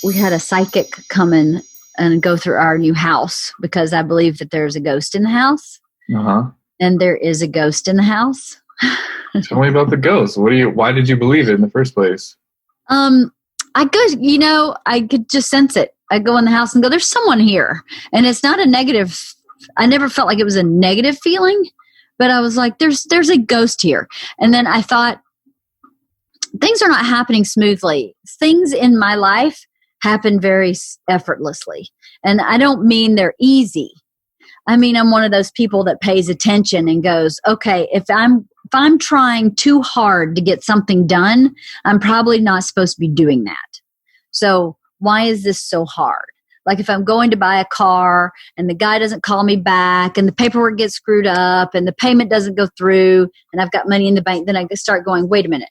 We had a psychic come in and go through our new house because I believe that there's a ghost in the house. Uh-huh. And there is a ghost in the house. Tell me about the ghost. Why did you believe it in the first place? I could just sense it. I go in the house and go, there's someone here. And it's not a negative. I never felt like it was a negative feeling, but I was like, there's a ghost here. And then I thought, things are not happening smoothly. Things in my life happen very effortlessly. And I don't mean they're easy. I mean, I'm one of those people that pays attention and goes, okay, if I'm trying too hard to get something done, I'm probably not supposed to be doing that. So why is this so hard? Like if I'm going to buy a car and the guy doesn't call me back and the paperwork gets screwed up and the payment doesn't go through and I've got money in the bank, then I start going, wait a minute,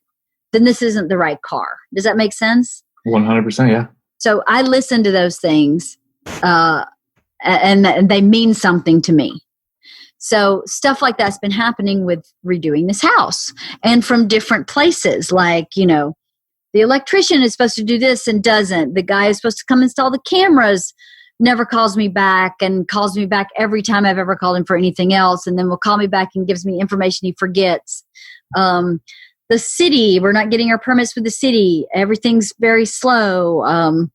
then this isn't the right car. Does that make sense? 100%, yeah. So I listen to those things and they mean something to me. So stuff like that's been happening with redoing this house and from different places. Like, the electrician is supposed to do this and doesn't. The guy is supposed to come install the cameras, never calls me back and calls me back every time I've ever called him for anything else. And then will call me back and gives me information he forgets. The city, we're not getting our permits with the city. Everything's very slow.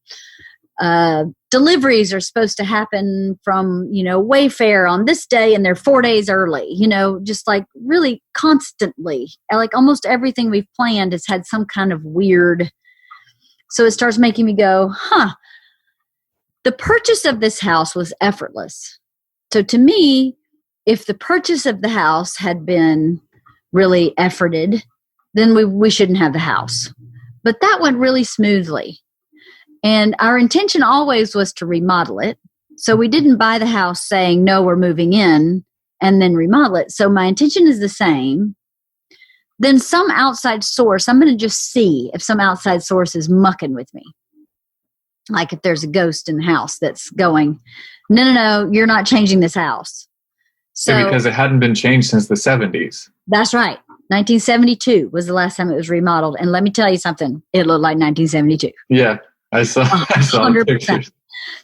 Deliveries are supposed to happen from, Wayfair on this day and they're 4 days early, just like really constantly. Like almost everything we've planned has had some kind of weird. So it starts making me go, the purchase of this house was effortless. So to me, if the purchase of the house had been really efforted, then we shouldn't have the house. But that went really smoothly. And our intention always was to remodel it. So we didn't buy the house saying, no, we're moving in and then remodel it. So my intention is the same. Then some outside source, I'm going to just see if some outside source is mucking with me. Like if there's a ghost in the house that's going, no, you're not changing this house. So because it hadn't been changed since the 70s. That's right. 1972 was the last time it was remodeled. And let me tell you something, it looked like 1972. Yeah. I saw 100%. Pictures.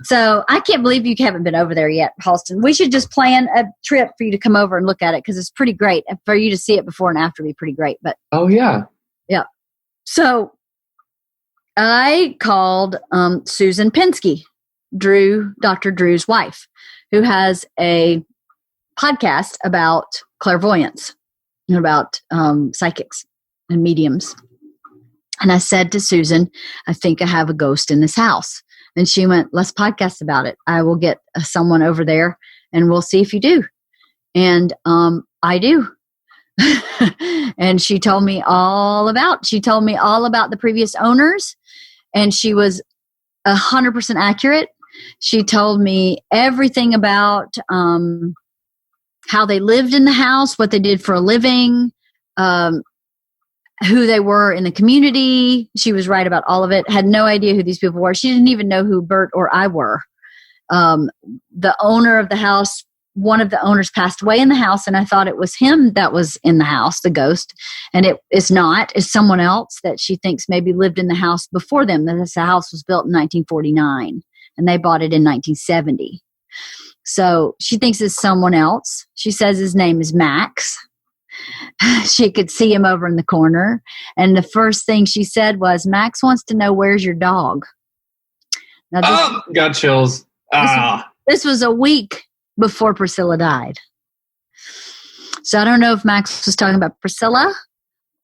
So I can't believe you haven't been over there yet, Halston. We should just plan a trip for you to come over and look at it because it's pretty great. For you to see it before and after would be pretty great. But oh, yeah. Yeah. So I called Susan Pinsky, Dr. Drew's wife, who has a podcast about clairvoyance and about psychics and mediums. And I said to Susan, I think I have a ghost in this house. And she went, let's podcast about it. I will get someone over there and we'll see if you do. And I do. And she told me all about the previous owners. And she was 100% accurate. She told me everything about how they lived in the house, what they did for a living, who they were in the community. She was right about all of it. Had no idea who these people were. She didn't even know who Bert or I were. The owner of the house, one of the owners passed away in the house, and I thought it was him that was in the house, the ghost. And it is not. It's someone else that she thinks maybe lived in the house before them. The house was built in 1949, and they bought it in 1970. So she thinks it's someone else. She says his name is Max. She could see him over in the corner. And the first thing she said was, Max wants to know, where's your dog? Now got chills. This was a week before Priscilla died. So I don't know if Max was talking about Priscilla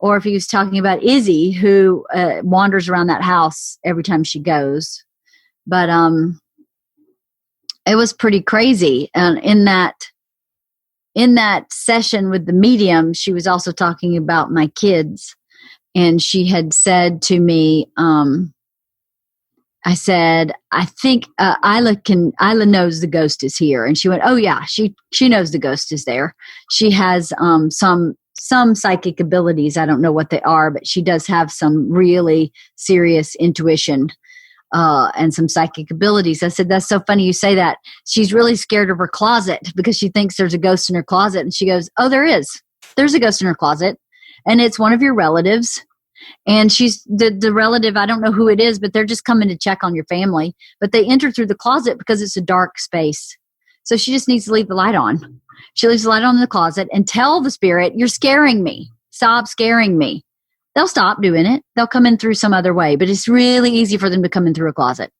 or if he was talking about Izzy, who wanders around that house every time she goes. But it was pretty crazy. And in that session with the medium, she was also talking about my kids. And she had said to me, I said, I think Isla knows the ghost is here. And she went, oh yeah, she knows the ghost is there. She has some psychic abilities. I don't know what they are, but she does have some really serious intuition and some psychic abilities. I said, that's so funny you say that. She's really scared of her closet because she thinks there's a ghost in her closet. And she goes, oh, there is. There's a ghost in her closet. And it's one of your relatives. And she's the relative, I don't know who it is, but they're just coming to check on your family. But they enter through the closet because it's a dark space. So she just needs to leave the light on. She leaves the light on in the closet and tell the spirit, you're scaring me. Stop scaring me. They'll stop doing it. They'll come in through some other way, but it's really easy for them to come in through a closet.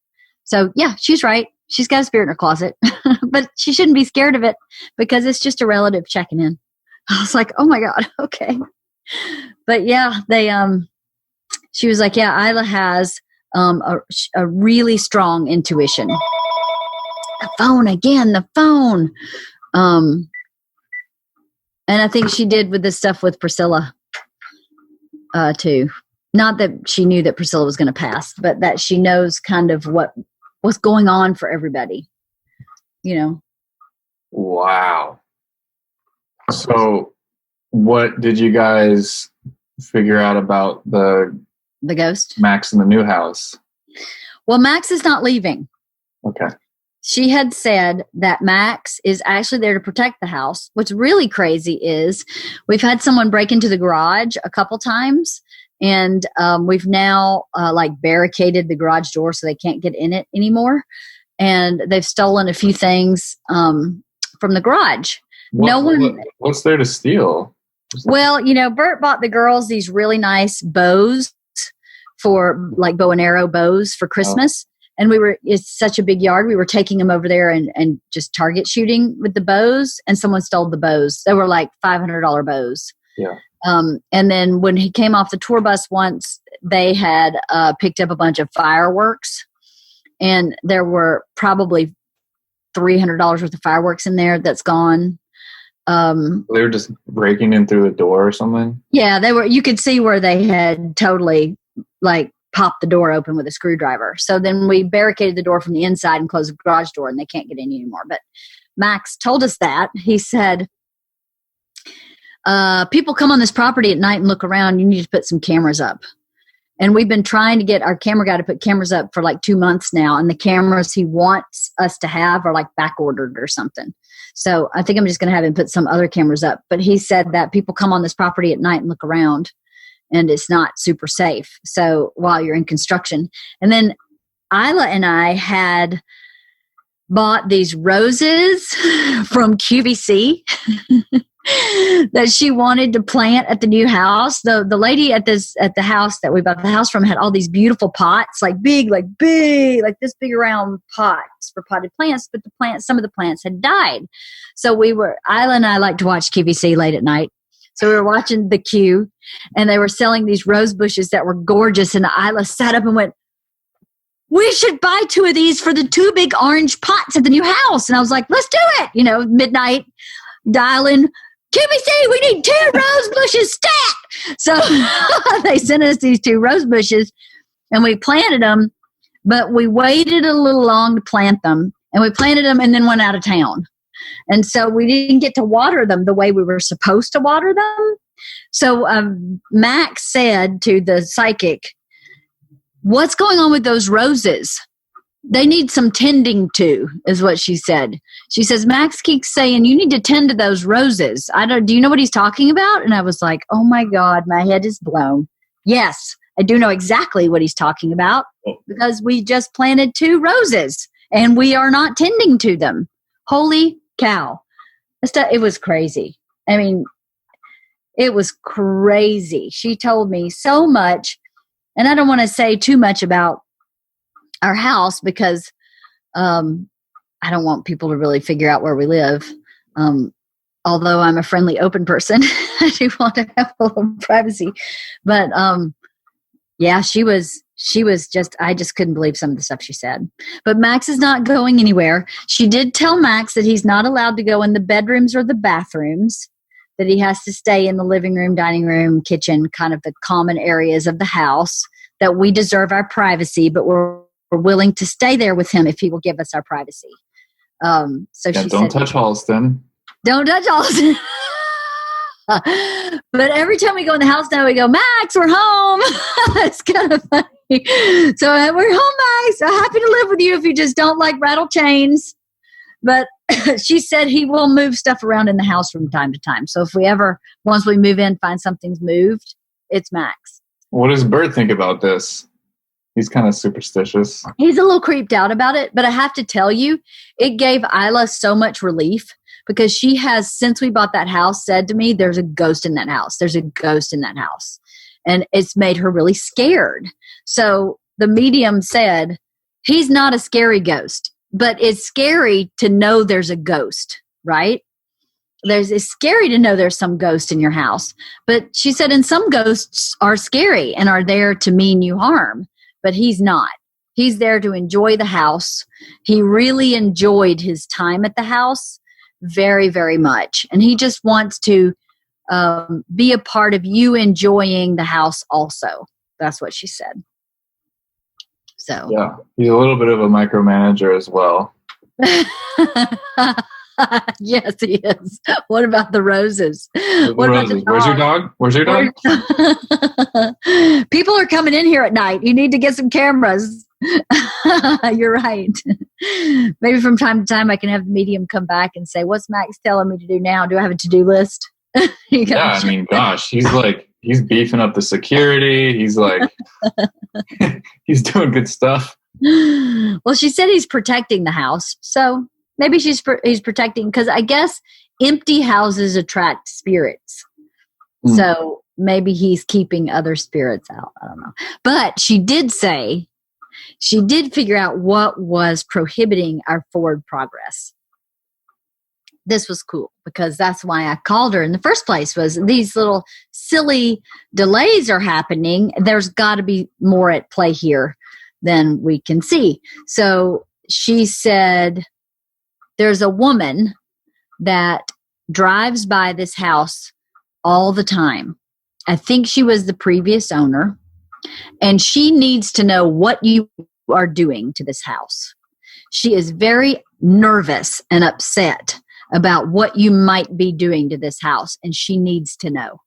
So yeah, she's right. She's got a spirit in her closet, but she shouldn't be scared of it because it's just a relative checking in. I was like, oh my God. Okay. But yeah, she was like, yeah, Isla has a really strong intuition. The phone again, the phone. And I think she did with this stuff with Priscilla too. Not that she knew that Priscilla was going to pass, but that she knows kind of what's going on for everybody, you know. Wow. So what did you guys figure out about the ghost? Max in the new house? Well, Max is not leaving. Okay. She had said that Max is actually there to protect the house. What's really crazy is we've had someone break into the garage a couple times, and we've now barricaded the garage door so they can't get in it anymore. And they've stolen a few things from the garage. What's there to steal? Well, Bert bought the girls these really nice bows for like bow and arrow bows for Christmas. And it's such a big yard. We were taking them over there and just target shooting with the bows, and someone stole the bows. They were like $500 bows. Yeah. And then when he came off the tour bus once, they had picked up a bunch of fireworks, and there were probably $300 worth of fireworks in there that's gone. They were just breaking in through the door or something? Yeah, they were. You could see where they had totally popped the door open with a screwdriver. So then we barricaded the door from the inside and closed the garage door, and they can't get in anymore. But Max told us that. He said, people come on this property at night and look around. You need to put some cameras up. And we've been trying to get our camera guy to put cameras up for like 2 months now. And the cameras he wants us to have are like back ordered or something. So I think I'm just going to have him put some other cameras up. But he said that people come on this property at night and look around, and it's not super safe. So while you're in construction. And then Isla and I had bought these roses from QVC that she wanted to plant at the new house. The lady at the house that we bought the house from had all these beautiful pots, like this big round pots for potted plants, but some of the plants had died. So Isla and I like to watch QVC late at night. So we were watching the Q, and they were selling these rose bushes that were gorgeous. And Isla sat up and went, we should buy 2 of these for the 2 big orange pots at the new house. And I was like, let's do it. Midnight, dialing, QVC, we need 2 rose bushes stat. So they sent us these 2 rose bushes, and we planted them, but we waited a little long to plant them. And we planted them and then went out of town. And so we didn't get to water them the way we were supposed to water them. So Max said to the psychic, what's going on with those roses? They need some tending to, is what she said. She says, Max keeps saying, you need to tend to those roses. Do you know what he's talking about? And I was like, oh my God, my head is blown. Yes, I do know exactly what he's talking about, because we just planted 2 roses and we are not tending to them. Holy cow. It was crazy. I mean, it was crazy. She told me so much, and I don't want to say too much about our house because I don't want people to really figure out where we live. Although I'm a friendly, open person, I do want to have a little privacy. But yeah, she was just, I just couldn't believe some of the stuff she said. But Max is not going anywhere. She did tell Max that he's not allowed to go in the bedrooms or the bathrooms, that he has to stay in the living room, dining room, kitchen, kind of the common areas of the house, that we deserve our privacy, but we're willing to stay there with him if he will give us our privacy. So she don't touch Halston. Don't touch Halston. But every time we go in the house now, we go, Max, we're home. It's kind of funny. So we're home, Max. I'm happy to live with you if you just don't like rattle chains. But she said he will move stuff around in the house from time to time. So if we ever, once we move in, find something's moved, it's Max. What does Bert think about this? He's kind of superstitious. He's a little creeped out about it, but I have to tell you, it gave Isla so much relief because she has, since we bought that house, said to me, there's a ghost in that house. There's a ghost in that house. And it's made her really scared. So the medium said, he's not a scary ghost, but it's scary to know there's a ghost, right? It's scary to know there's some ghost in your house. But she said, and some ghosts are scary and are there to mean you harm. But he's not. He's there to enjoy the house. He really enjoyed his time at the house very, very much. And he just wants to be a part of you enjoying the house also. That's what she said. So yeah, he's a little bit of a micromanager as well. Yes, he is. What about the roses? What about the dog? Where's your dog? Where's your dog? People are coming in here at night. You need to get some cameras. You're right. Maybe from time to time I can have the medium come back and say, what's Max telling me to do now? Do I have a to-do list? Yeah, I mean, gosh, he's beefing up the security. He's like, he's doing good stuff. Well, she said he's protecting the house. So maybe he's protecting, because I guess empty houses attract spirits. So maybe he's keeping other spirits out. I don't know. But she did say, she did figure out what was prohibiting our forward progress. This was cool because that's why I called her in the first place, was these little silly delays are happening. There's got to be more at play here than we can see. So she said, there's a woman that drives by this house all the time. I think she was the previous owner, and she needs to know what you are doing to this house. She is very nervous and upset about what you might be doing to this house, and she needs to know.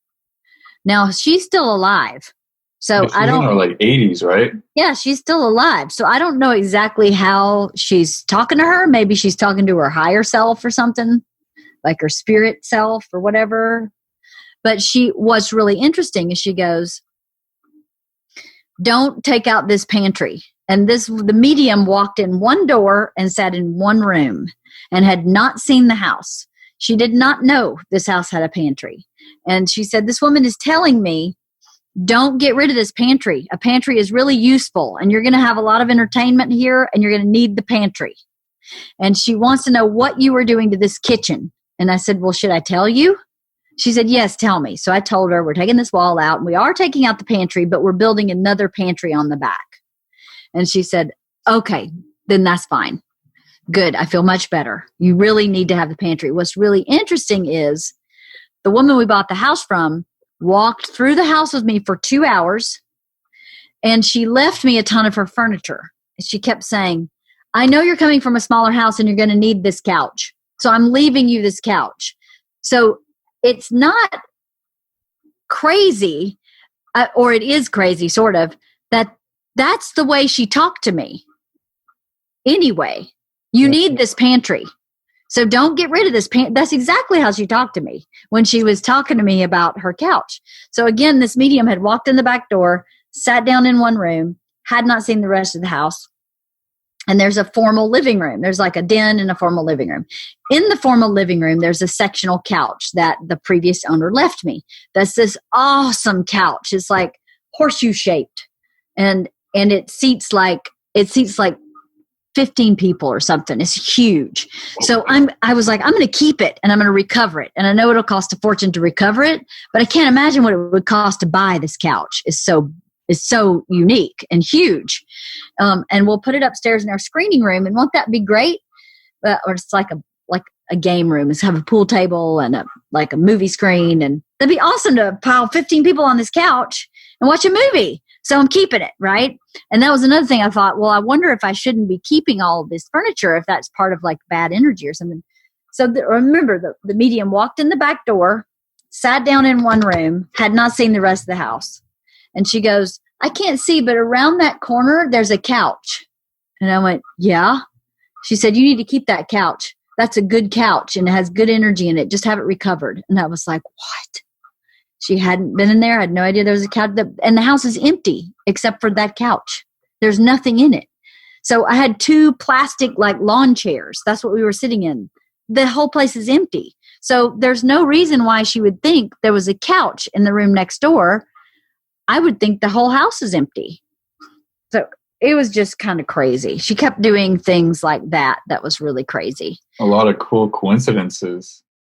Now, she's still alive. So I don't know, like 80s, right? Yeah, she's still alive. So I don't know exactly how she's talking to her. Maybe she's talking to her higher self or something, like her spirit self or whatever. But what's really interesting is she goes, don't take out this pantry. And the medium walked in one door and sat in one room and had not seen the house. She did not know this house had a pantry. And she said, this woman is telling me, don't get rid of this pantry. A pantry is really useful, and you're going to have a lot of entertainment here, and you're going to need the pantry. And she wants to know what you were doing to this kitchen. And I said, well, should I tell you? She said, yes, tell me. So I told her, we're taking this wall out, and we are taking out the pantry, but we're building another pantry on the back. And she said, okay, then that's fine. Good. I feel much better. You really need to have the pantry. What's really interesting is the woman we bought the house from walked through the house with me for 2 hours, and she left me a ton of her furniture. She kept saying, I know you're coming from a smaller house and you're going to need this couch. So I'm leaving you this couch. So it's not crazy, or it is crazy, sort of, that's the way she talked to me. Anyway, you need this pantry. So don't get rid of this pantry. That's exactly how she talked to me when she was talking to me about her couch. So again, this medium had walked in the back door, sat down in one room, had not seen the rest of the house. And there's a formal living room. There's like a den and a formal living room. In the formal living room, there's a sectional couch that the previous owner left me. That's this awesome couch. It's like horseshoe shaped. And it seats like 15 people or something. It's huge. So I was like, I'm going to keep it and I'm going to recover it. And I know it'll cost a fortune to recover it, but I can't imagine what it would cost to buy this couch. It's so unique and huge. And we'll put it upstairs in our screening room. And won't that be great? Or it's like a game room. It's have a pool table and a movie screen. And that'd be awesome to pile 15 people on this couch and watch a movie. So I'm keeping it, right? And that was another thing I thought, well, I wonder if I shouldn't be keeping all of this furniture, if that's part of like bad energy or something. So remember, the medium walked in the back door, sat down in one room, had not seen the rest of the house. And she goes, I can't see, but around that corner, there's a couch. And I went, yeah. She said, you need to keep that couch. That's a good couch and it has good energy in it. Just have it recovered. And I was like, what? She hadn't been in there. I had no idea there was a couch. And the house is empty except for that couch. There's nothing in it. So I had 2 plastic like lawn chairs. That's what we were sitting in. The whole place is empty. So there's no reason why she would think there was a couch in the room next door. I would think the whole house is empty. So it was just kind of crazy. She kept doing things like that. That was really crazy. A lot of cool coincidences.